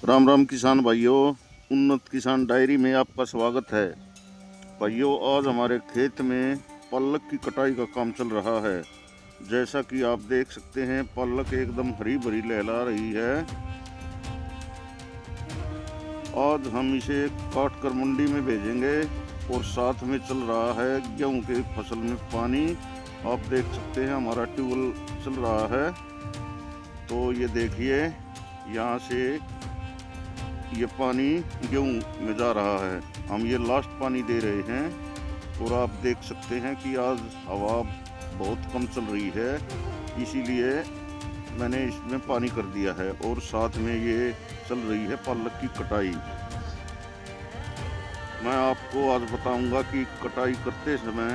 राम राम किसान भाइयों, उन्नत किसान डायरी में आपका स्वागत है। भाइयों, आज हमारे खेत में पालक की कटाई का काम चल रहा है। जैसा कि आप देख सकते हैं, पालक एकदम हरी भरी लहला रही है। आज हम इसे काट कर मंडी में भेजेंगे और साथ में चल रहा है गेहूं के फसल में पानी। आप देख सकते हैं हमारा ट्यूबवेल चल रहा है। तो ये देखिए, यहाँ से ये पानी गेहूं में जा रहा है। हम ये लास्ट पानी दे रहे हैं और आप देख सकते हैं कि आज हवा बहुत कम चल रही है, इसीलिए मैंने इसमें पानी कर दिया है। और साथ में ये चल रही है पालक की कटाई। मैं आपको आज बताऊंगा कि कटाई करते समय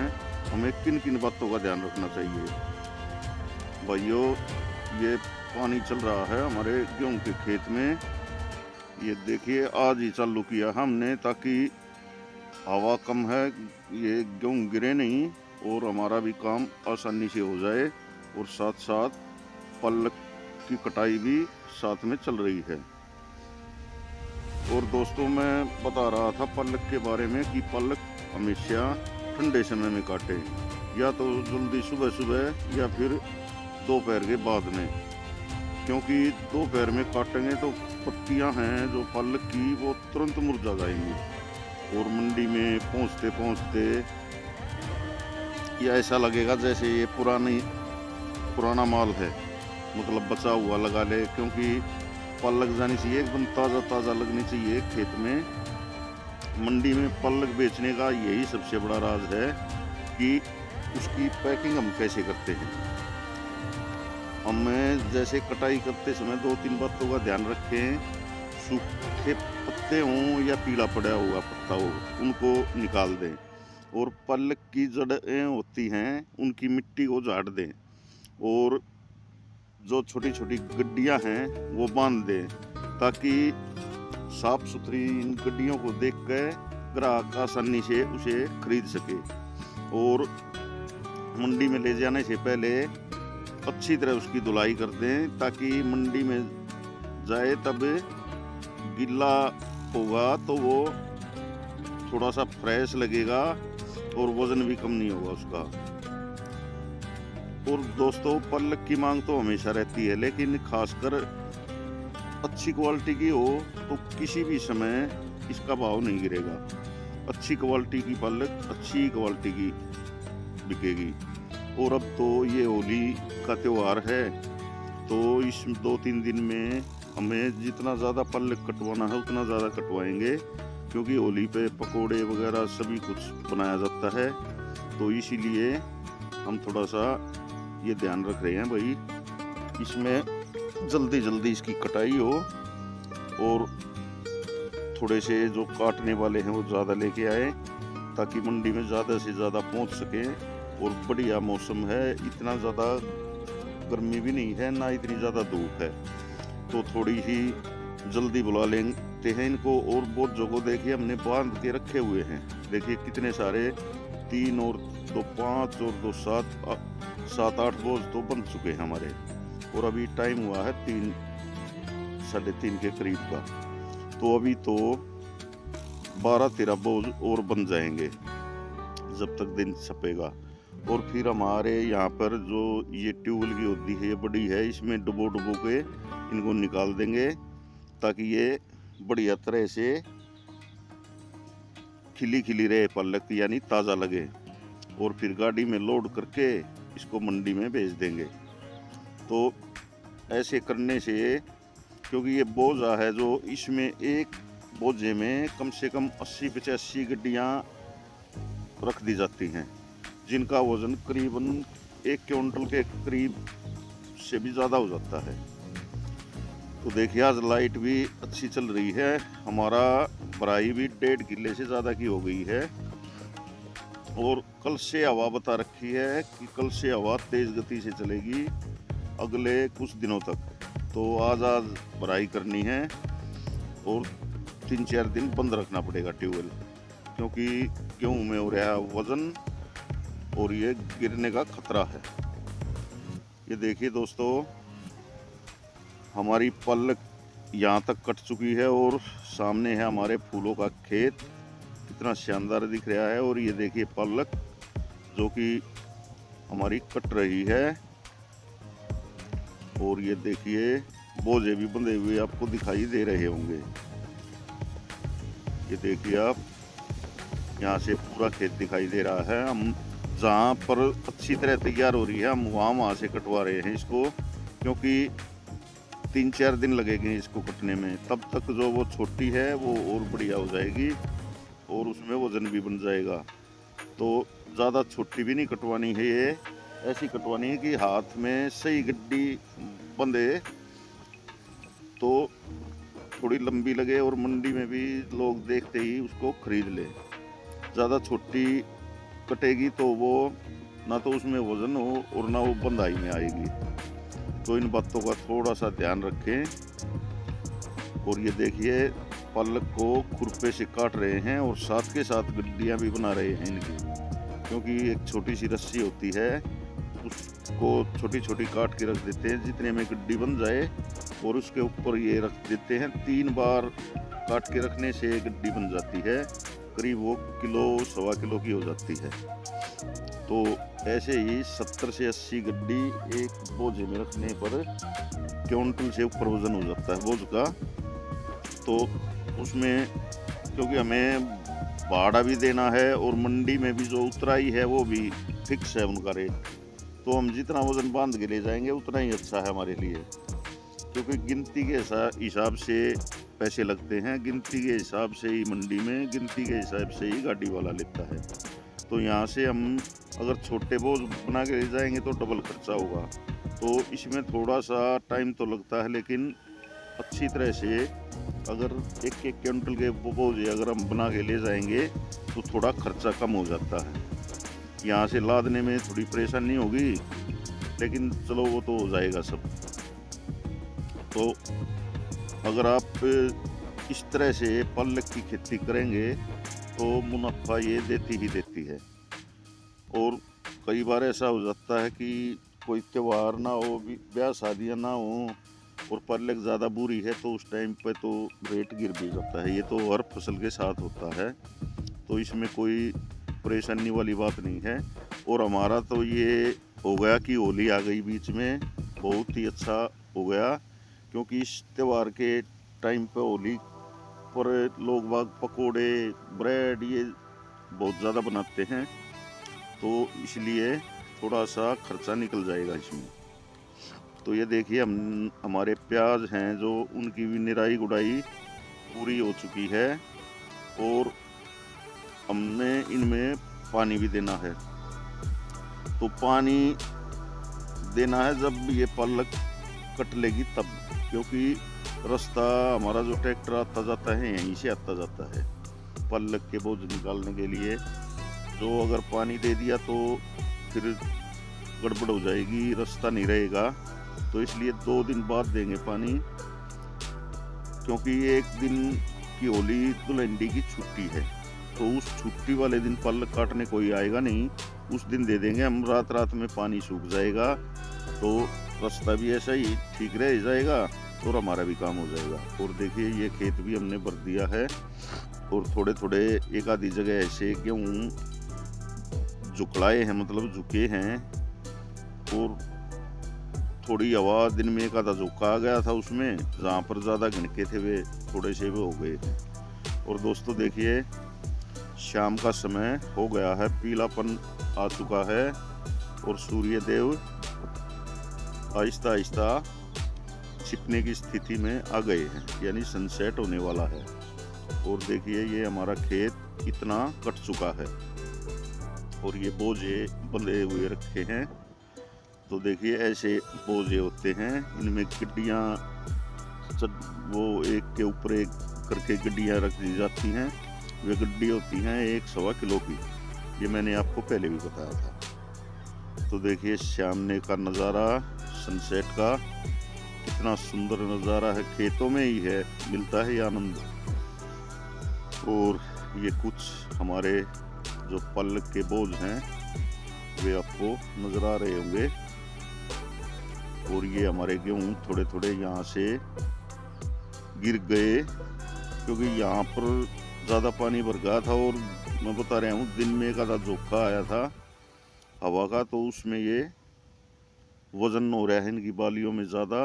हमें किन किन बातों का ध्यान रखना चाहिए। भाइयों, ये पानी चल रहा है हमारे गेहूं के खेत में। ये देखिए, आज ही चालू किया हमने ताकि हवा कम है, ये गेहूं गिरे नहीं और हमारा भी काम आसानी से हो जाए। और साथ साथ पालक की कटाई भी साथ में चल रही है। और दोस्तों, मैं बता रहा था पालक के बारे में कि पालक हमेशा ठंडे समय में काटे, या तो जल्दी सुबह सुबह या फिर दोपहर के बाद में, क्योंकि दोपहर में काटेंगे तो पत्तियां हैं जो पालक की वो तुरंत मुरझा जाएंगी और मंडी में पहुंचते पहुंचते ये ऐसा लगेगा जैसे ये पुराना माल है, मतलब बचा हुआ लगा ले। क्योंकि पालक जानी चाहिए एकदम ताज़ा ताज़ा लगनी चाहिए खेत में। मंडी में पालक बेचने का यही सबसे बड़ा राज है कि उसकी पैकिंग हम कैसे करते हैं। हमें जैसे कटाई करते समय 2-3 बातों का ध्यान रखें। सूखे पत्ते हों या पीला पड़ा हुआ पत्ता हो, उनको निकाल दें। और पालक की जड़ें होती हैं, उनकी मिट्टी को झाड़ दें। और जो छोटी छोटी गड्डियां हैं वो बांध दें, ताकि साफ सुथरी इन गड्डियों को देख कर ग्राहक आसानी से उसे खरीद सके। और मंडी में ले जाने से पहले अच्छी तरह उसकी धुलाई कर दें, ताकि मंडी में जाए तब गीला होगा तो वो थोड़ा सा फ्रेश लगेगा और वजन भी कम नहीं होगा उसका। और दोस्तों, पालक की मांग तो हमेशा रहती है, लेकिन खासकर अच्छी क्वालिटी की हो तो किसी भी समय इसका भाव नहीं गिरेगा। अच्छी क्वालिटी की पालक अच्छी क्वालिटी की बिकेगी। और अब तो ये होली का त्यौहार है, तो इस 2-3 दिन में हमें जितना ज़्यादा पालक कटवाना है उतना ज़्यादा कटवाएंगे, क्योंकि होली पे पकोड़े वगैरह सभी कुछ बनाया जाता है। तो इसीलिए हम थोड़ा सा ये ध्यान रख रहे हैं भाई, इसमें जल्दी जल्दी इसकी कटाई हो और थोड़े से जो काटने वाले हैं वो ज़्यादा लेके आए, ताकि मंडी में ज़्यादा से ज़्यादा पहुंच सके। और बढ़िया मौसम है, इतना ज़्यादा गर्मी भी नहीं है ना इतनी ज़्यादा धूप है, तो थोड़ी ही जल्दी बुला लेते हैं इनको। और बहुत जगह देखिए हमने बांध के रखे हुए हैं। देखिए कितने सारे, 3 और 2 5 और 2 7 बोझ तो बन चुके हैं हमारे। और अभी टाइम हुआ है 3 साढ़े 3 के करीब का, तो अभी तो 12-13 बोझ और बन जाएंगे जब तक दिन छपेगा। और फिर हमारे यहाँ पर जो ये ट्यूबवेल की होती है, ये बड़ी है, इसमें डुबो के इनको निकाल देंगे, ताकि ये बढ़िया तरह से खिली खिली रहे पालक, यानी ताज़ा लगे। और फिर गाड़ी में लोड करके इसको मंडी में भेज देंगे। तो ऐसे करने से, क्योंकि ये बोझा है जो इसमें एक बोझे में कम से कम 80-85 गड्डियाँ रख दी जाती हैं, जिनका वजन करीबन 1 क्विंटल के करीब से भी ज़्यादा हो जाता है। तो देखिए, आज लाइट भी अच्छी चल रही है, हमारा भराई भी 1.5 किले से ज़्यादा की हो गई है। और कल से हवा बता रखी है कि कल से हवा तेज़ गति से चलेगी अगले कुछ दिनों तक। तो आज भराई करनी है और 3-4 दिन बंद रखना पड़ेगा ट्यूबवेल, क्योंकि गेहूं में हो रहा वजन और ये गिरने का खतरा है। ये देखिए दोस्तों, हमारी पालक यहाँ तक कट चुकी है और सामने है हमारे फूलों का खेत, कितना शानदार दिख रहा है। और ये देखिए पालक जो कि हमारी कट रही है। और ये देखिए बोझे भी बंधे हुए आपको दिखाई दे रहे होंगे। ये देखिए आप, यहाँ से पूरा खेत दिखाई दे रहा है। हम जहाँ पर अच्छी तरह तैयार हो रही है हम वहाँ से कटवा रहे हैं इसको, क्योंकि 3-4 दिन लगेंगे इसको कटने में। तब तक जो वो छोटी है वो और बढ़िया हो जाएगी और उसमें वजन भी बन जाएगा। तो ज़्यादा छोटी भी नहीं कटवानी है, ये ऐसी कटवानी है कि हाथ में सही गड्डी बंधे, तो थोड़ी लंबी लगे और मंडी में भी लोग देखते ही उसको खरीद ले। ज़्यादा छोटी कटेगी तो वो ना तो उसमें वजन हो और ना वो बंधाई में आएगी। तो इन बातों का थोड़ा सा ध्यान रखें। और ये देखिए पालक को खुरपे से काट रहे हैं और साथ के साथ गड्डियाँ भी बना रहे हैं इनकी, क्योंकि एक छोटी सी रस्सी होती है उसको छोटी छोटी काट के रख देते हैं जितने में गड्डी बन जाए, और उसके ऊपर ये रख देते हैं। 3 बार काट के रखने से गड्डी बन जाती है, करीब वो किलो 1.25 किलो की हो जाती है। तो ऐसे ही 70 से 80 गड्डी एक बोझे में रखने पर क्विंटल से ऊपर वजन हो जाता है बोझ का। तो उसमें क्योंकि हमें भाड़ा भी देना है और मंडी में भी जो उतराई है वो भी फिक्स है उनका रेट, तो हम जितना वजन बांध के ले जाएंगे उतना ही अच्छा है हमारे लिए, क्योंकि गिनती के हिसाब से पैसे लगते हैं, गिनती के हिसाब से ही मंडी में, गिनती के हिसाब से ही गाड़ी वाला लेता है। तो यहाँ से हम अगर छोटे बोझ बना के ले जाएंगे तो डबल खर्चा होगा। तो इसमें थोड़ा सा टाइम तो लगता है, लेकिन अच्छी तरह से अगर 1-1 क्विंटल के बोझ अगर हम बना के ले जाएंगे तो थोड़ा खर्चा कम हो जाता है। यहाँ से लादने में थोड़ी परेशानी होगी, लेकिन चलो वो तो हो जाएगा सब। तो अगर आप इस तरह से पालक की खेती करेंगे तो मुनाफा ये देती ही देती है। और कई बार ऐसा हो जाता है कि कोई त्यौहार ना हो, ब्याह शादियाँ ना हो और पालक ज़्यादा बुरी है तो उस टाइम पे तो रेट गिर भी जाता है। ये तो हर फसल के साथ होता है, तो इसमें कोई परेशानी वाली बात नहीं है। और हमारा तो ये हो गया कि होली आ गई बीच में, बहुत ही अच्छा हो गया, क्योंकि इस त्यौहार के टाइम पे होली पर लोग बाग पकोड़े ब्रेड ये बहुत ज़्यादा बनाते हैं, तो इसलिए थोड़ा सा खर्चा निकल जाएगा इसमें। तो ये देखिए हमारे प्याज हैं जो उनकी भी निराई गुड़ाई पूरी हो चुकी है और हमने इनमें पानी भी देना है। तो पानी देना है जब ये पालक कट लेगी तब, क्योंकि रास्ता हमारा जो ट्रैक्टर आता जाता है यहीं से आता जाता है पालक के बोझ निकालने के लिए। जो अगर पानी दे दिया तो फिर गड़बड़ हो जाएगी, रास्ता नहीं रहेगा। तो इसलिए 2 दिन बाद देंगे पानी, क्योंकि 1 दिन की होली दुल्हनडी की छुट्टी है, तो उस छुट्टी वाले दिन पालक काटने कोई आएगा नहीं, उस दिन दे देंगे हम। रात रात में पानी सूख जाएगा तो रास्ता भी ऐसा ही ठीक रह जाएगा और हमारा भी काम हो जाएगा। और देखिए ये खेत भी हमने भर दिया है और थोड़े थोड़े एक आधी जगह ऐसे गेहूँ झुकलाए हैं, मतलब झुके हैं, और थोड़ी हवा दिन में एक आधा झोंका आ गया था उसमें, जहाँ पर ज़्यादा घिनके थे वे थोड़े से भी हो गए। और दोस्तों देखिए शाम का समय हो गया है, पीलापन आ चुका है और सूर्य देव आहिस्ता आहिस्ता छिपने की स्थिति में आ गए हैं, यानी सनसेट होने वाला है। और देखिए ये हमारा खेत कितना कट चुका है और ये बोझे बंधे हुए रखे हैं। तो देखिए ऐसे बोझे होते हैं, इनमें गड्डियाँ वो एक के ऊपर एक करके गड्डियाँ रख दी जाती हैं। वे गड्डी होती हैं 1-1.25 किलो की, ये मैंने आपको पहले भी बताया था। तो देखिए सामने का नज़ारा सनसेट का, कितना सुंदर नज़ारा है, खेतों में ही है, मिलता है ये आनंद। और ये कुछ हमारे जो पालक के बोझ हैं वे आपको नज़र आ रहे होंगे। और ये हमारे गेहूँ थोड़े थोड़े यहाँ से गिर गए, क्योंकि यहाँ पर ज़्यादा पानी भर गया था। और मैं बता रहा हूँ दिन में एक आधा झोंका आया था हवा का, तो उसमें ये वजन हो रहा है इनकी बालियों में ज़्यादा,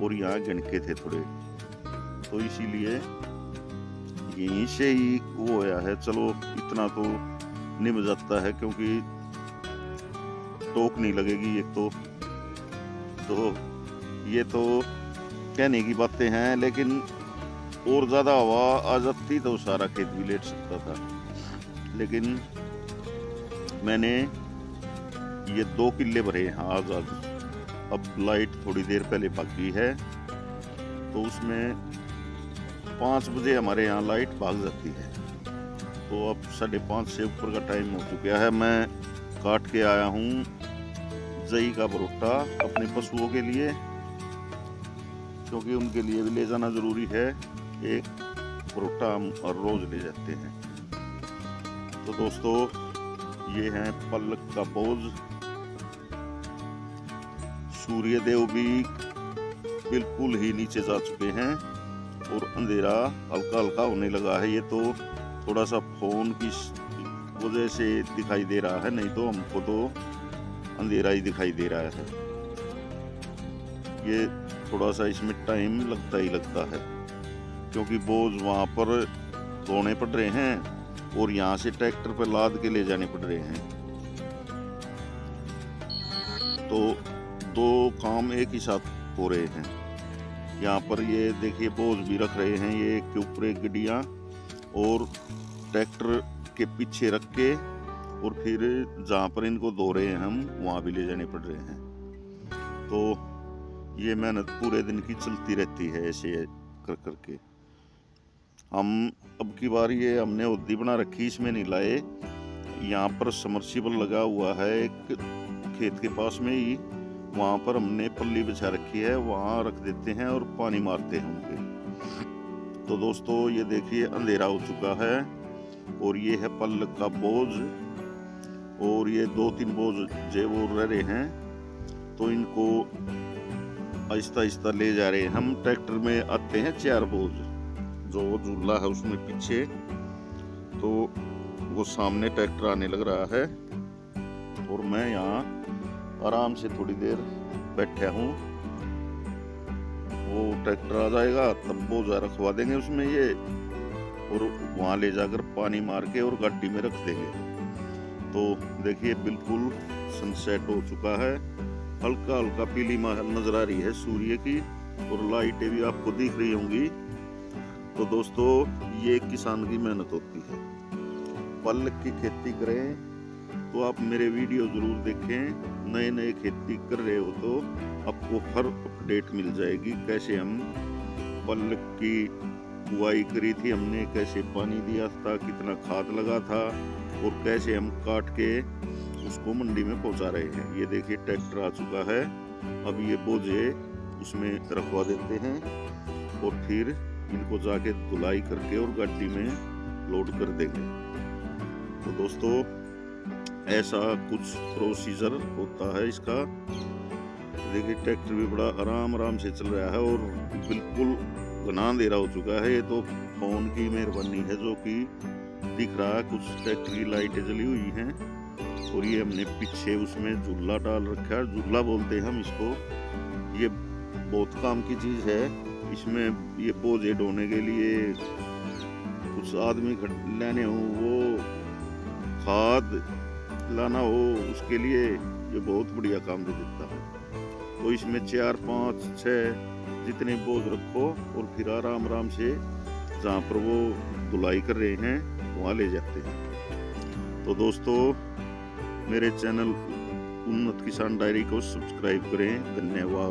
और यहाँ गणके थे थोड़े, तो इसीलिए यहीं से ही वो आया है। चलो इतना तो निभ जाता है, क्योंकि टोक नहीं लगेगी एक तो ये तो कहने की बातें हैं, लेकिन और ज़्यादा हवा आ जाती तो सारा खेत भी लेट सकता था। लेकिन मैंने ये 2 किल्ले भरे हैं आज। अब लाइट थोड़ी देर पहले भाग गई है, तो उसमें 5 बजे हमारे यहाँ लाइट भाग जाती है। तो अब 5:30 से ऊपर का टाइम हो चुका है। मैं काट के आया हूँ दही का परोठा अपने पशुओं के लिए, क्योंकि उनके लिए भी ले जाना जरूरी है। एक परोठा हम हर रोज ले जाते हैं। तो दोस्तों ये है पल्लक का बोझ। सूर्यदेव भी बिल्कुल ही नीचे जा चुके हैं और अंधेरा हल्का हल्का होने लगा है। ये तो थोड़ा सा फोन की वजह से दिखाई दे रहा है, नहीं तो हमको तो अंधेरा ही दिखाई दे रहा है। ये थोड़ा सा इसमें टाइम लगता ही लगता है, क्योंकि बोझ वहाँ पर ढोने पड़ रहे हैं और यहाँ से ट्रैक्टर पर लाद के ले जाने पड़ रहे हैं। तो 2 काम एक ही साथ हो रहे हैं। यहाँ पर ये देखिए बोझ भी रख रहे हैं, ये के ऊपर एक गड्डियाँ, और ट्रैक्टर के पीछे रख के, और फिर जहाँ पर इनको धो रहे हैं हम वहाँ भी ले जाने पड़ रहे हैं। तो ये मेहनत पूरे दिन की चलती रहती है ऐसे कर करके। हम अब की बार ये हमने उद्दी बना रखी, इसमें नहीं लाए। यहाँ पर समर्सिबल लगा हुआ है एक खेत के पास में ही, वहाँ पर हमने पल्ली बिछा रखी है, वहाँ रख देते हैं और पानी मारते हैं उनके। तो दोस्तों ये देखिए अंधेरा हो चुका है, और ये है पल्लक का बोझ, और ये 2-3 बोझ जो वो रह रहे हैं, तो इनको आहिस्ता आहिस्ता ले जा रहे हैं हम। ट्रैक्टर में आते हैं 4 बोझ, जो झूला है उसमें पीछे, तो वो सामने ट्रैक्टर आने लग रहा है, और मैं यहाँ आराम से थोड़ी देर बैठा हूँ। वो ट्रैक्टर आ जाएगा तब बोझा रखवा देंगे उसमें ये, और वहाँ ले जाकर पानी मार के और गाड़ी में रख देंगे। तो देखिए बिल्कुल सनसेट हो चुका है, हल्का हल्का पीली नजर आ रही है सूर्य की, और लाइटें भी आपको दिख रही होंगी। तो दोस्तों ये किसान की मेहनत होती है। पल्लक की खेती करें तो आप मेरे वीडियो जरूर देखें। नए नए खेती कर रहे हो तो आपको हर अपडेट मिल जाएगी, कैसे हम पल्लक की बुआई करी थी हमने, कैसे पानी दिया था, कितना खाद लगा था, और कैसे हम काट के उसको मंडी में पहुंचा रहे हैं। ये देखिए ट्रैक्टर आ चुका है, अब ये बोझे उसमें रखवा देते हैं, और फिर इनको जाके धुलाई करके और गाड़ी में लोड कर देंगे। तो दोस्तों ऐसा कुछ प्रोसीजर होता है इसका। देखिए ट्रैक्टर भी बड़ा आराम से चल रहा है, और बिल्कुल घना अंधेरा हो चुका है। ये तो फोन की मेहरबानी है जो कि दिख रहा है, कुछ ट्रैक्टर की लाइटें जली हुई हैं, और ये हमने पीछे उसमें झूला डाल रखा है, झूला बोलते हैं हम इसको। ये बहुत काम की चीज है, इसमें ये बोझे ढोने के लिए कुछ आदमी लाने हो, वो खाद लाना हो, उसके लिए ये बहुत बढ़िया काम दे देता है। तो इसमें 4, 5, 6 जितने बोझ रखो, और फिर आराम से जहाँ पर वो धुलाई कर रहे हैं वहाँ ले जाते हैं। तो दोस्तों मेरे चैनल उन्नत किसान डायरी को सब्सक्राइब करें। धन्यवाद।